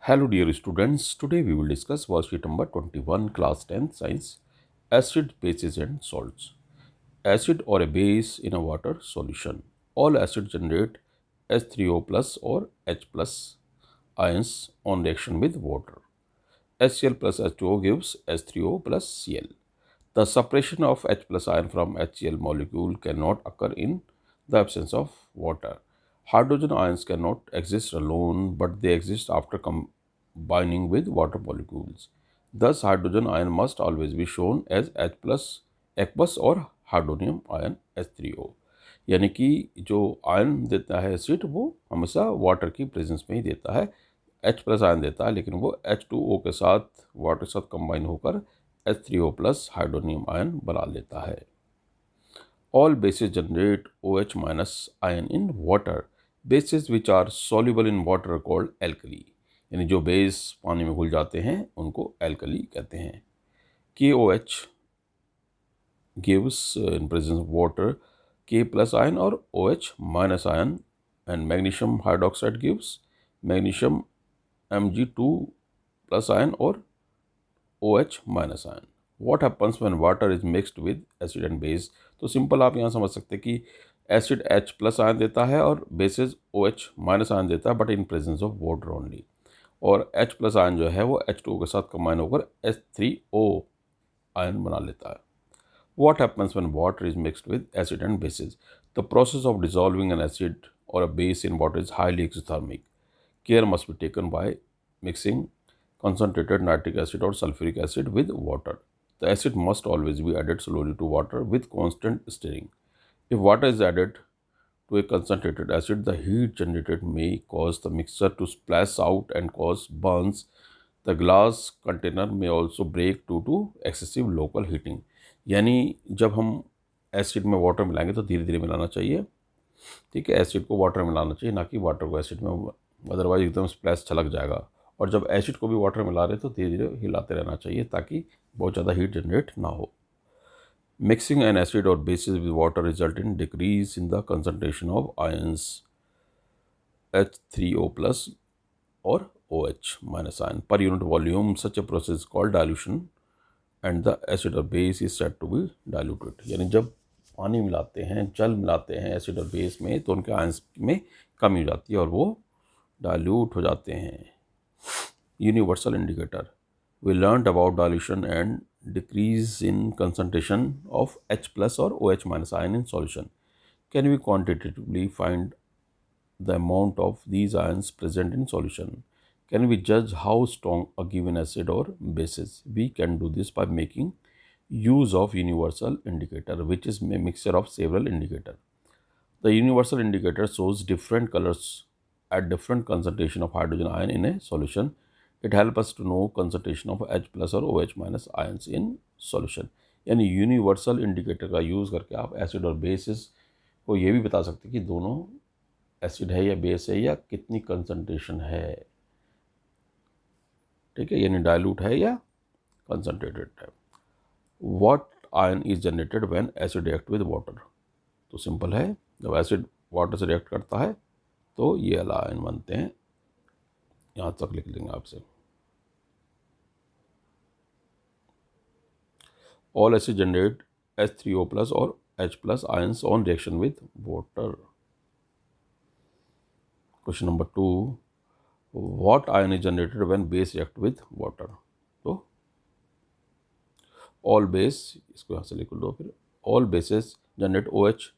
Hello dear students, today we will discuss worksheet number 21 class 10 science acid, bases and salts. Acid or a base in a water solution. All acids generate H3O plus or H plus ions on reaction with water. HCl plus H2O gives H3O plus Cl. The separation of H plus ion from HCl molecule cannot occur in the absence of water. Hydrogen ions cannot exist alone, but they exist after combining with water molecules. Thus, hydrogen ion must always be shown as H plus aqueous और hydronium ion H3O। यानी कि जो ion देता है acid वो हमेशा water की presence में ही देता है। H प्लस आयन देता है लेकिन वो H2O के साथ वाटर के साथ कंबाइन होकर H3O प्लस हाइड्रोनियम आयन बना लेता है। All bases generate OH minus ion in water. Bases which are soluble in water are called alkali. यानी जो बेस पानी में घुल जाते हैं उनको alkali कहते हैं। KOH gives in presence of water K plus ion or OH minus ion, and magnesium hydroxide gives magnesium Mg2 plus ion or OH minus ion. What happens when water is mixed with acid and base? तो simple आप यहाँ समझ सकते हैं कि acid H plus ion देता है और बेसिस OH माइनस आयन देता है but in presence of water only. और H प्लस आयन जो है वो H2O के साथ कंबाइन होकर H3O आयन बना लेता है। What happens when water is mixed with acid and bases? The process of dissolving an acid or a base in water is highly exothermic. Care must be taken by mixing concentrated nitric acid or sulfuric acid with water. The acid must always be added slowly to water with constant stirring. If water is added to a concentrated acid, the heat generated may cause the mixture to splash out and cause burns. The glass container may also break due to excessive local heating. यानी जब हम acid में water मिलाएंगे तो धीरे धीरे मिलाना चाहिए। ठीक है, एसिड को वाटर में मिलाना चाहिए, ना कि वाटर को एसिड में, अदरवाइज एकदम स्प्लैश छलक जाएगा। और जब एसिड को भी वाटर में मिला रहे तो धीरे धीरे हिलाते रहना चाहिए ताकि बहुत ज़्यादा हीट जनरेट ना हो। मिक्सिंग एन एसिड और basis with water result in decrease in the concentration of ions H3O plus or OH minus ion per unit volume. Such a process is called dilution and the acid or base is said to be diluted. यानी जब पानी मिलाते हैं, जल मिलाते हैं acid और base में तो उनके आयंस में कमी हो जाती है और वो डाइल्यूट हो जाते हैं। Universal indicator, we learned about dilution and decrease in concentration of H plus or OH minus ion in solution. Can we quantitatively find the amount of these ions present in solution? Can we judge how strong a given acid or base is? We can do this by making use of universal indicator, which is a mixture of several indicators. The universal indicator shows different colors at different concentration of hydrogen ion in a solution. It helps us to know concentration of H plus or OH minus ions in solution. यानी universal indicator का use करके आप acid और basis को ये भी बता सकते हैं कि दोनों एसिड है या बेस है या कितनी कंसंट्रेशन है। ठीक है, यानी डाइल्यूट है या कंसंट्रेटेड है। What ion is generated when acid react with water? तो सिंपल है, जब एसिड वाटर से रिएक्ट करता है तो ये वाला आयन बनते हैं। यहाँ तक लिख लेंगे आपसे। All acid generate H3O plus और H plus ions on reaction with water. Question number 2, what ion is generated when base react with water? तो all base, इसको यहाँ से लिख दो, फिर all bases generate OH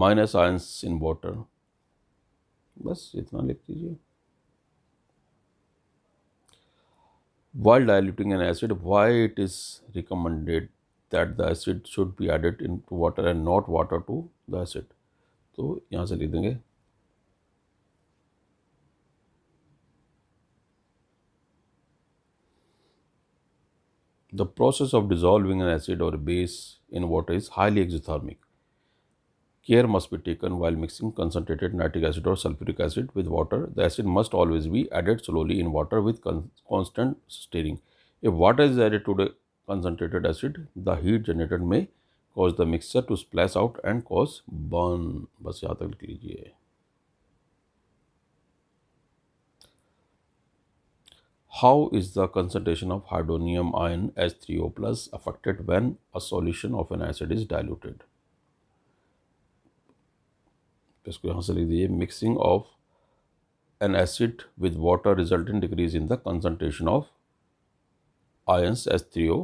minus ions in water। बस इतना लिख दीजिए। While diluting an acid, why it is recommended that the acid should be added into water and not water to the acid? तो यहाँ से लिख देंगे the process of dissolving an acid or base in water is highly exothermic. Care must be taken while mixing concentrated nitric acid or sulfuric acid with water. The acid must always be added slowly in water with constant stirring. If water is added to the concentrated acid, the heat generated may cause the mixture to splash out and cause burn. बस यहाँ तक लिख लीजिए। How is the concentration of hydronium ion H3O plus affected when a solution of an acid is diluted? तो इसको यहाँ से लिख दीजिए, mixing of an acid with water result in decrease in the concentration of ions H3O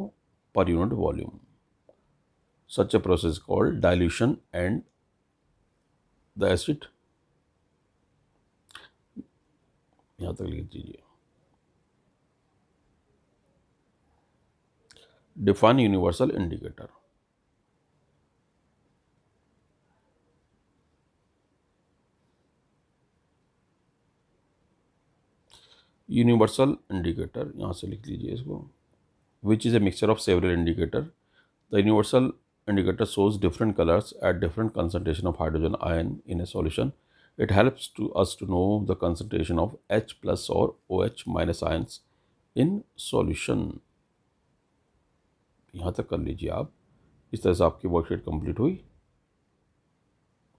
per unit volume. Such a process is called dilution and the acid, यहाँ तक लिख दीजिए. Define universal indicator. Universal indicator यहाँ से लिख लीजिए इसको, which is a mixture of several indicator. The universal indicator shows different colors at different concentration of hydrogen ion in a solution. It helps to us to know the concentration of H plus or OH minus ions in solution. यहाँ तक कर लीजिए आप. इस तरह से आपकी worksheet complete हुई.